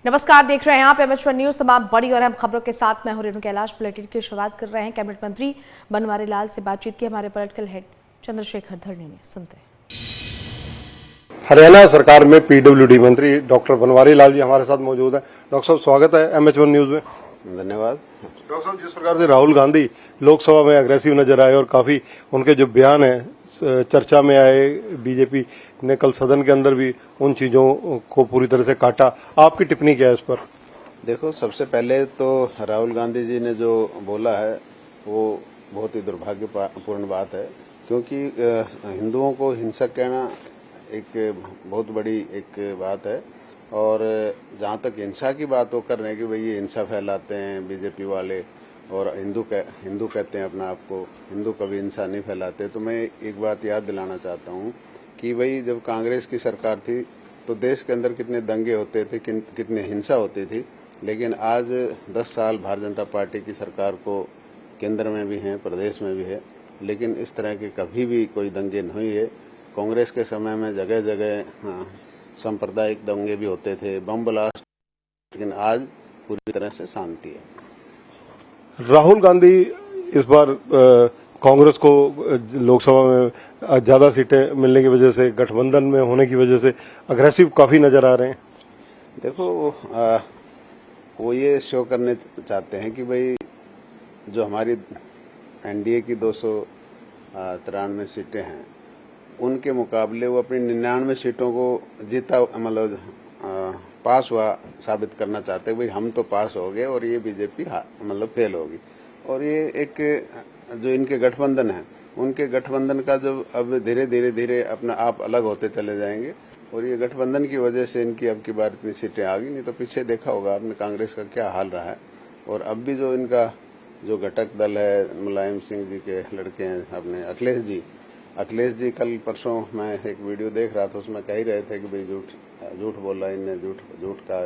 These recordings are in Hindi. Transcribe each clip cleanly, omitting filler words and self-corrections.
नमस्कार, देख रहे हैं आप MH1 न्यूज। तमाम बड़ी और अहम खबरों के साथ मैं हूं रेणु कैलाश। बुलेटिन की शुरुआत कर रहे हैं। कैबिनेट मंत्री बनवारी लाल से बातचीत की हमारे पॉलिटिकल हेड चंद्रशेखर धरनी ने। सुनते हैं। हरियाणा सरकार में PWD मंत्री डॉक्टर बनवारी लाल जी हमारे साथ मौजूद हैं। डॉक्टर साहब, स्वागत है MH1 न्यूज में। धन्यवाद। डॉक्टर साहब, जिस प्रकार से राहुल गांधी लोकसभा में अग्रेसिव नजर आए और काफी उनके जो बयान है चर्चा में आए, बीजेपी ने कल सदन के अंदर भी उन चीजों को पूरी तरह से काटा, आपकी टिप्पणी क्या है इस पर? देखो, सबसे पहले तो राहुल गांधी जी ने जो बोला है वो बहुत ही दुर्भाग्यपूर्ण बात है, क्योंकि हिंदुओं को हिंसक कहना एक बहुत बड़ी एक बात है। और जहां तक हिंसा की बात वो कर रहे हैं कि भाई ये हिंसा फैलाते हैं बीजेपी वाले और हिंदू कहते हैं अपना आपको, हिंदू कभी हिंसा नहीं फैलाते। तो मैं एक बात याद दिलाना चाहता हूं कि भाई जब कांग्रेस की सरकार थी तो देश के अंदर कितने दंगे होते थे, कितनी हिंसा होती थी। लेकिन आज 10 साल भारतीय जनता पार्टी की सरकार को केंद्र में भी है, प्रदेश में भी है, लेकिन इस तरह के कभी भी कोई दंगे नहीं है। कांग्रेस के समय में जगह जगह सांप्रदायिक दंगे भी होते थे, बम ब्लास्ट, लेकिन आज पूरी तरह से शांति है। राहुल गांधी इस बार कांग्रेस को लोकसभा में ज्यादा सीटें मिलने की वजह से, गठबंधन में होने की वजह से अग्रेसिव काफी नजर आ रहे हैं। देखो, वो ये शो करने चाहते हैं कि भाई जो हमारी NDA की 293 सीटें हैं उनके मुकाबले वो अपनी 99 सीटों को जीता, मतलब पास हुआ साबित करना चाहते हैं। भाई हम तो पास हो गए और ये बीजेपी मतलब फेल होगी। और ये एक जो इनके गठबंधन है, उनके गठबंधन का जब अब धीरे अपना आप अलग होते चले जाएंगे और ये गठबंधन की वजह से इनकी अब की बार इतनी सीटें आ गई। नहीं तो पीछे देखा होगा आपने कांग्रेस का क्या हाल रहा है। और अब भी जो इनका जो घटक दल है, मुलायम सिंह जी के लड़के हैं अपने अखिलेश जी कल परसों मैं एक वीडियो देख रहा था, उसमें कह ही रहे थे कि भाई झूठ बोला इनने, झूठ का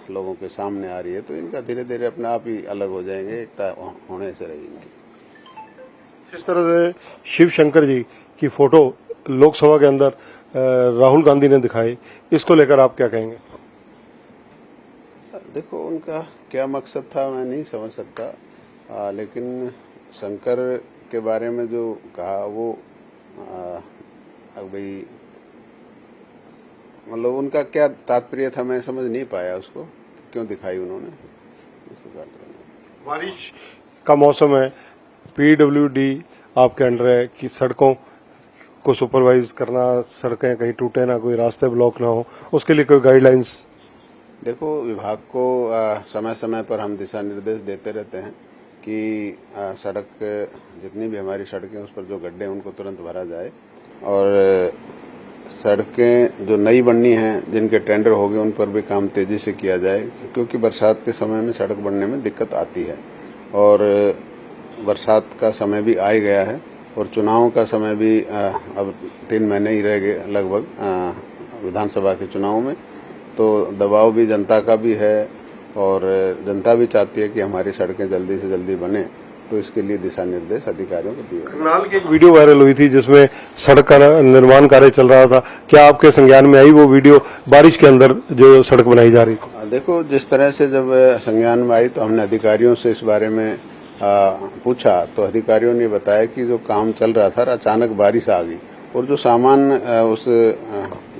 लोगों के सामने आ रही है। तो इनका धीरे अपने आप ही अलग हो जाएंगे, एकता होने से रहेगी। जिस तरह से शिव शंकर जी की फोटो लोकसभा के अंदर राहुल गांधी ने दिखाई, इसको लेकर आप क्या कहेंगे? देखो, उनका क्या मकसद था मैं नहीं समझ सकता, लेकिन शंकर के बारे में जो कहा वो भाई मतलब उनका क्या तात्पर्य था मैं समझ नहीं पाया, उसको क्यों दिखाई उन्होंने। बारिश का मौसम है, PWD आपके अंडर है कि सड़कों को सुपरवाइज करना, सड़कें कहीं टूटे ना, कोई रास्ते ब्लॉक ना हो, उसके लिए कोई गाइडलाइंस? देखो, विभाग को समय समय पर हम दिशा निर्देश देते रहते हैं कि सड़क जितनी भी हमारी सड़कें उस पर जो गड्ढे हैं उनको तुरंत भरा जाए। और सड़कें जो नई बननी हैं, जिनके टेंडर हो गए, उन पर भी काम तेजी से किया जाए, क्योंकि बरसात के समय में सड़क बनने में दिक्कत आती है। और बरसात का समय भी आ गया है और चुनावों का समय भी अब 3 महीने ही रह गए लगभग विधानसभा के चुनाव में। तो दबाव भी जनता का भी है और जनता भी चाहती है कि हमारी सड़कें जल्दी से जल्दी बने, तो इसके लिए दिशा निर्देश अधिकारियों को दिए। करनाल की एक वीडियो वायरल हुई थी जिसमें सड़क का निर्माण कार्य चल रहा था, क्या आपके संज्ञान में आई वो वीडियो, बारिश के अंदर जो सड़क बनाई जा रही थी? देखो, जिस तरह से जब संज्ञान में आई तो हमने अधिकारियों से इस बारे में पूछा, तो अधिकारियों ने बताया कि जो काम चल रहा था अचानक बारिश आ गई और जो सामान उस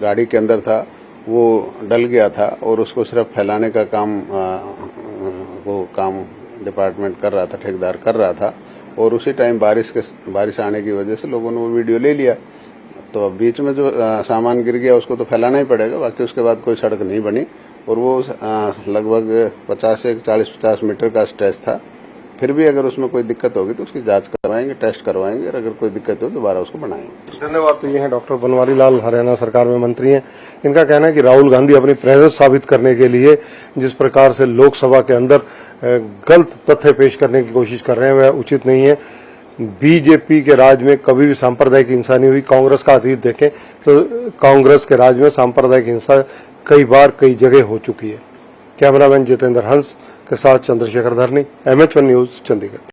गाड़ी के अंदर था वो डल गया था और उसको सिर्फ फैलाने का काम डिपार्टमेंट कर रहा था, ठेकेदार कर रहा था। और उसी टाइम बारिश आने की वजह से लोगों ने वो वीडियो ले लिया। तो अब बीच में जो सामान गिर गया उसको तो फैलाना ही पड़ेगा, बाकी उसके बाद कोई सड़क नहीं बनी। और वो लगभग 50 से 40-50 मीटर का स्ट्रेच था। फिर भी अगर उसमें कोई दिक्कत होगी तो उसकी जांच करवाएंगे, टेस्ट करवाएंगे, और अगर कोई दिक्कत हो दोबारा उसको बनाएंगे। धन्यवाद। तो ये हैं डॉक्टर बनवारी लाल, हरियाणा सरकार में मंत्री हैं। इनका कहना है कि राहुल गांधी अपनी प्रेजेंस साबित करने के लिए जिस प्रकार से लोकसभा के अंदर गलत तथ्य पेश करने की कोशिश कर रहे हैं वह उचित नहीं है। बीजेपी के राज में कभी भी सांप्रदायिक हिंसा नहीं हुई। कांग्रेस का अतीत देखें तो कांग्रेस के राज में सांप्रदायिक हिंसा कई बार कई जगह हो चुकी है। कैमरामैन जितेंद्र हंस के साथ चंद्रशेखर धरनी, MH1 न्यूज, चंडीगढ़।